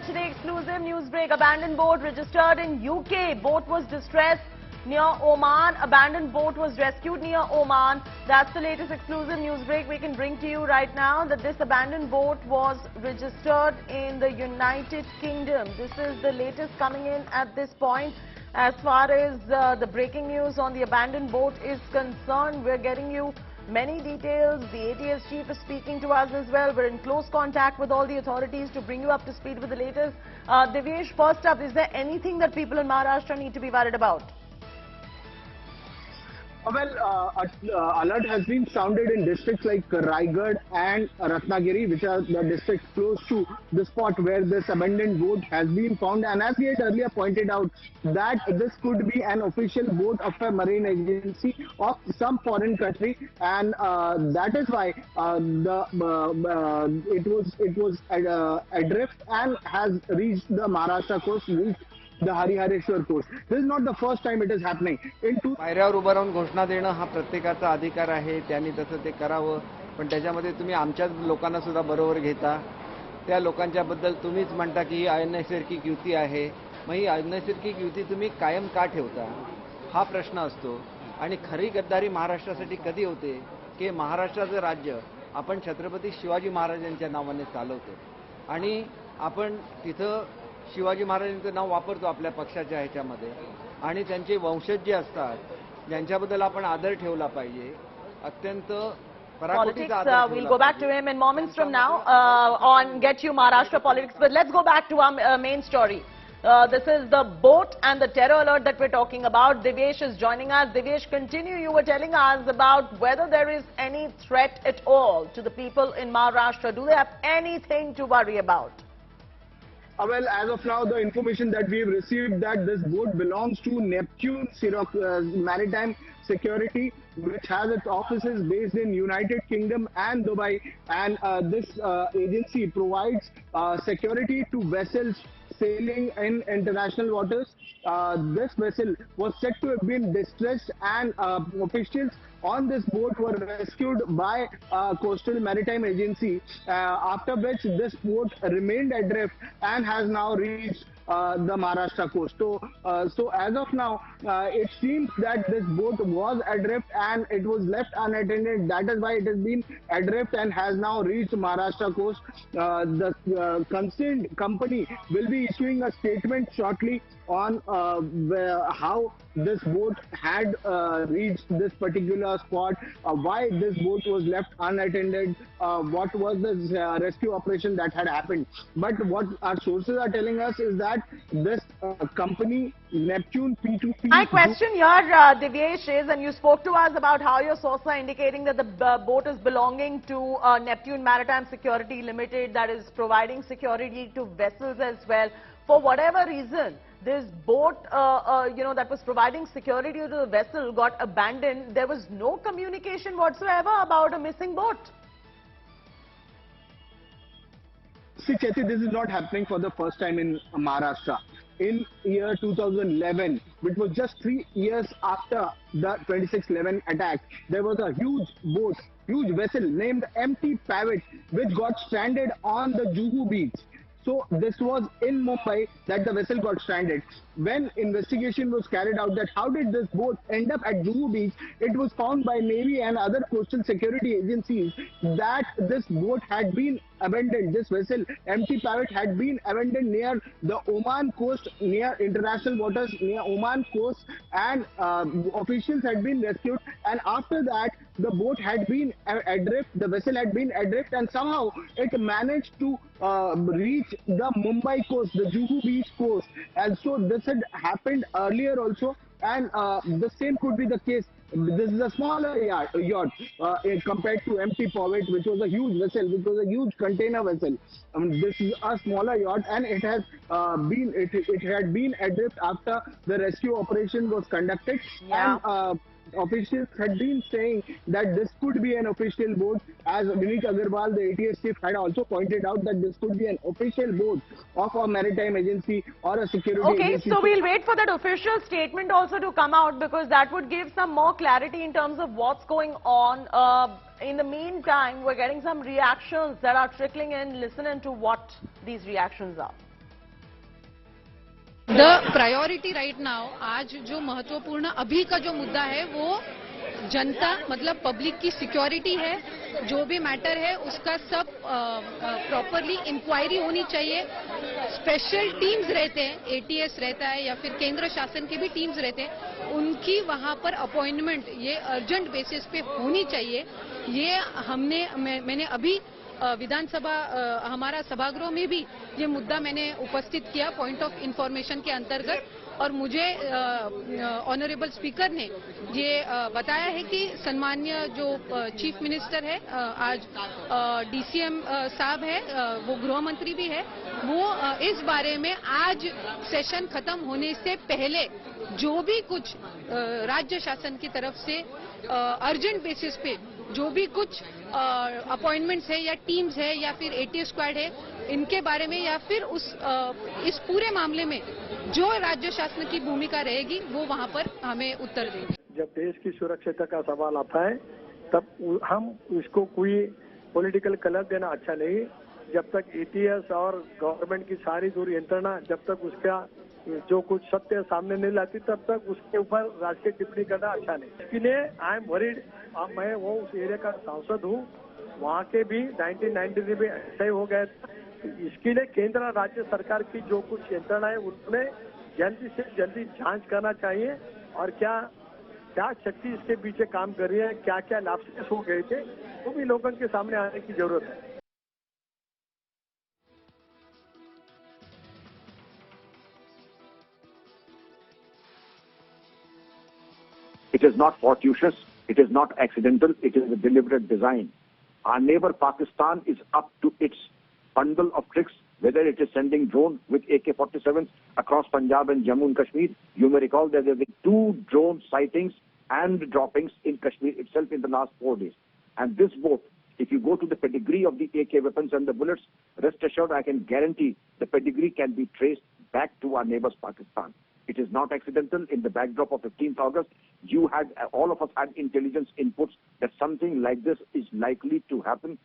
today, exclusive news break. Abandoned boat registered in UK. Boat was distressed near Oman. Abandoned boat was rescued near Oman. That's the latest exclusive news break we can bring to you right now, that this abandoned boat was registered in the United Kingdom. This is the latest coming in at this point. As far as the breaking news on the abandoned boat is concerned, we're getting you many details. The ATS chief is speaking to us as well. We're in close contact with all the authorities to bring you up to speed with the latest. Divyesh, first up, is there anything that people in Maharashtra need to be worried about? Well, alert has been sounded in districts like Raigad and Ratnagiri, which are the districts close to the spot where this abandoned boat has been found. And as we had earlier pointed out, that this could be an official boat of a marine agency of some foreign country, and that is why it was adrift and has reached the Maharashtra coast, reached the Harihareshwar coast. This is not the first time it is happening. पायऱ्यावर उभं राहून घोषणा देणं हा प्रत्येकाचा अधिकार आहे, त्यांनी तसं ते करावं. पण त्याच्यामध्ये तुम्ही आमच्याच लोकांना सुद्धा बरोबर घेता. त्या लोकांच्या बद्दल तुम्हीच म्हणता की ही अनैसर्गिक युती आहे. मग ही अनैसर्गिक युती तुम्ही कायम का ठेवता, हा प्रश्न असतो. आणि खरी गद्दारी महाराष्ट्रासाठी कधी होते की महाराष्ट्राचं राज्य आपण छत्रपती शिवाजी महाराजांच्या नावाने चालवतो आणि आपण तिथं शिवाजी महाराजांचं नाव वापरतो आपल्या पक्षाच्या ह्याच्यामध्ये, आणि त्यांचे वंशज जे असतात ज्यांच्याबद्दल आपण आदर ठेवला पाहिजे, अत्यंत Politics, we'll go back to him in moments from now on Get You Maharashtra Politics. But let's go back to our main story. This is the boat and the terror alert that we're talking about. Divyesh is joining us. Divyesh, continue. You were telling us about whether there is any threat at all to the people in Maharashtra. Do they have anything to worry about? Well, as of now, the information that we've received that this boat belongs to Neptune Maritime Security, which has its offices based in United Kingdom and Dubai, and this agency provides security to vessels sailing in international waters. This vessel was said to have been distressed, and officials on this boat were rescued by Coastal Maritime Agency, after which this boat remained adrift and has now reached the Maharashtra coast. So as of now, it seems that this boat was adrift and it was left unattended. That is why it has been adrift and has now reached Maharashtra coast. The concerned company will be issuing a statement shortly on how this boat had reached this particular spot, why this boat was left unattended, what was the rescue operation that had happened. But what our sources are telling us is that this company, Neptune P2P... My question here, Divyesh, is, and you spoke to us about how your sources are indicating that the boat is belonging to Neptune Maritime Security Limited, that is providing security to vessels as well. For whatever reason, this boat, that was providing security to the vessel got abandoned. There was no communication whatsoever about a missing boat. See, Cheti, this is not happening for the first time in Maharashtra. In year 2011, which was just 3 years after the 26/11 attack, there was a huge vessel named MT Pavit, which got stranded on the Juhu beach. So this was in Mumbai that the vessel got stranded. When investigation was carried out that how did this boat end up at Juhu beach, it was found by Navy and other coastal security agencies that this boat had been abandoned. This vessel, MT Pavit, had been abandoned near the Oman coast, near international waters, near Oman coast, and officials had been rescued. And after that, the boat had been adrift, the vessel had been adrift, and somehow it managed to reach the Mumbai coast, the Juhu beach coast. And so this had happened earlier also, and the same could be the case. This is a smaller yacht compared to MT Pavit, which was a huge vessel, which was a huge container vessel. This is a smaller yacht, and it has it had been adrift after the rescue operation was conducted. Yeah. And officials had been saying that this could be an official boat, as Vineet Agarwal, the ATS chief, had also pointed out that this could be an official boat of a maritime agency or a security agency. Okay, so we'll wait for that official statement also to come out, because that would give some more clarity in terms of what's going on. In the meantime, we're getting some reactions that are trickling in. Listen to what these reactions are. The priority right now, आज जो महत्वपूर्ण अभी का जो मुद्दा है वो जनता मतलब पब्लिक की सिक्योरिटी है। जो भी मैटर है उसका सब प्रॉपरली इंक्वायरी होनी चाहिए। स्पेशल टीम्स रहते हैं, एटीएस रहता है या फिर केंद्र शासन के भी टीम्स रहते हैं, उनकी वहां पर अपॉइंटमेंट ये अर्जेंट बेसिस पे होनी चाहिए। ये मैंने अभी विधानसभा हमारा सभागृह में भी ये मुद्दा मैंने उपस्थित किया पॉइंट ऑफ इंफॉर्मेशन के अंतर्गत, और मुझे ऑनरेबल स्पीकर ने ये बताया है कि सम्मान्य जो चीफ मिनिस्टर है, आज डीसीएम साहब है, वो गृह मंत्री भी है, वो इस बारे में आज सेशन खत्म होने से पहले जो भी कुछ राज्य शासन की तरफ से अर्जेंट बेसिस पे जो भी कुछ अपॉइंटमेंट्स है या टीम्स है या फिर एटीएस स्क्वाड है, इनके बारे में या फिर इस पूरे मामले में जो राज्य शासन की भूमिका रहेगी वो वहां पर हमें उत्तर देंगे। जब देश की सुरक्षा का सवाल आता है तब हम उसको कोई पॉलिटिकल कलर देना अच्छा नहीं। जब तक एटीएस और गवर्नमेंट की सारी दूर यंत्रणा जब तक उसका जो कुछ सत्य सामने नहीं लाती तब तक उसके ऊपर राजकीय टिप्पणी करना अच्छा नहीं। इसके लिए आई एम वरीड। मैं वो उस एरिया का सांसद हूँ, वहाँ के भी 1993 में ऐसा ही हो गया। इसके लिए केंद्र और राज्य सरकार की जो कुछ यंत्रणा है उन्हें जल्दी से जल्दी जांच करना चाहिए और क्या शक्ति इसके पीछे काम कर रही है, क्या क्या लापसेस हो गए थे, वो भी लोगों के सामने आने की जरूरत है। It is not fortuitous, it is not accidental, it is a deliberate design. Our neighbor Pakistan is up to its bundle of tricks, whether it is sending drones with AK47s across Punjab and Jammu and Kashmir. You may recall that there have been 2 drone sightings and droppings in Kashmir itself in the last 4 days. And this both, if you go to the pedigree of the AK weapons and the bullets, rest assured I can guarantee the pedigree can be traced back to our neighbors Pakistan. It is not accidental. In the backdrop of 15th August, all of us had intelligence inputs that something like this is likely to happen.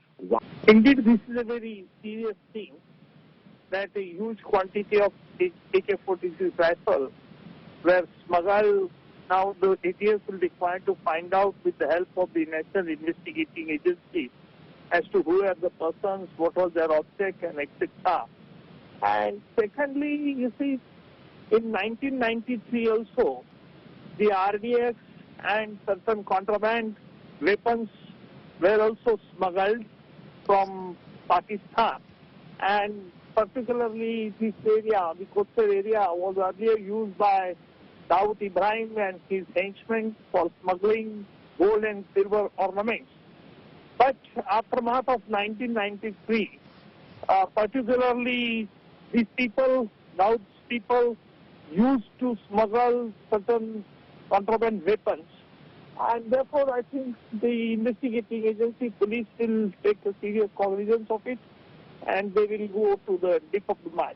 Indeed, this is a very serious thing, that a huge quantity of AK-47 rifle were smuggled. Now the ATS will be required to find out with the help of the National Investigating Agency as to who are the persons, what was their object, and etc. And secondly, you see, in 1993 also, the RDX and certain contraband weapons were also smuggled from Pakistan. And particularly this area, the coastal area, was earlier used by Dawood Ibrahim and his henchmen for smuggling gold and silver ornaments. But aftermath of 1993, particularly these people, Dawood's people, used to smuggle certain contraband weapons. And therefore, I think the investigating agency, police, will take a serious cognizance of it, and they will go to the depth of the matter.